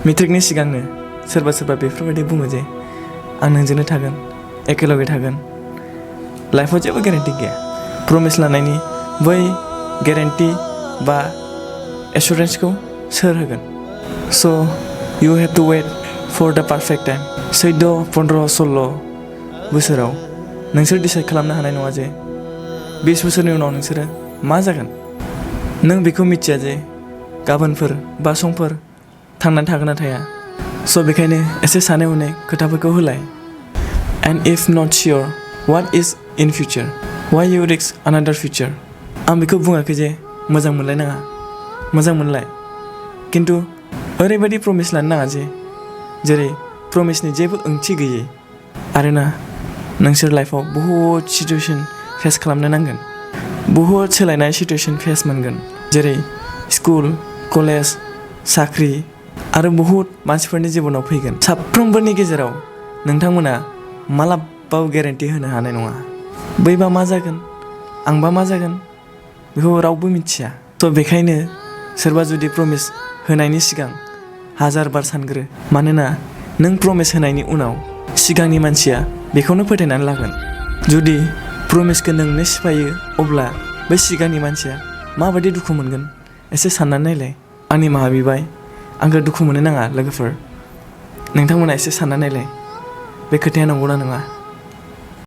मेट्रिकनि सिगांनो सोरबा सोरबा बेफोरबायदि बुङो जे आं नोंजोंनो थागोन, एखेलगे थागोन। लाइफआव जेबो गेरेन्टि गैया। प्रमिस लानायनि बै गेरेन्टि बा एसुरेन्सखौ सोर होगोन? स' you have to wait for the perfect time. 14, 15, 16 बोसोराव नोंसोर डिसाइड खालामनो हानाय नङा जे 20 बोसोरनि उनाव नोंसोरो मा जागोन। नों बेखौ मिथिया जे गाबोनफोर बा समफोर थांनानै थागोन ना थाया। स' बेखायनो एसे सानै हनै खोथाफोरखौ होलाय। And if not sure, what is in future? Why you risk another future? आं बेखौ बुङाखै जे मोजां मोनलायनाङा, मोजां मोनलाय। खिन्थु ओरैबायदि प्रमिस लानो नाङा जे जेरै प्रमिसनि जेबो ओंथि गैयै। आरोना नोंसोर लाइफआव बहुद सिचुवेसन फेस खालामनो नांगोन। बहुद सोलायनाय सिचुवेसन फेस मोनगोन। जेरै स्कुल, कलेज, साख्रि आरो बहुद मानसिफोरनि जिबनाव फैगोन। साफ्रोमबोनि गेजेराव नोंथांमोना मालाबाबो गेरेन्टि होनो हानाय नङा। बैबा मा जागोन, आंबा मा जागोन बेखौ रावबो मिथिया। स' बेखायनो सोरबा जुदि प्रमिस होनायनि सिगां 1000 बार सानग्रो। मानोना नों प्रमिस होनायनि उनाव सिगांनि मानसिया बेखौनो फोथायनानै लागोन। जुदि प्रमिसखौ नोंनो सिफायो अब्ला बै सिगांनि मानसिया माबायदि दुखु मोनगोन एसे साननानै नायलाय। आंनि निमाहा बिबाय, आंखौ दुखु मोननो नाङा लोगोफोर। नोंथांमोना एसे साननानै नायलाय बे खोथाया नंगौना नङा।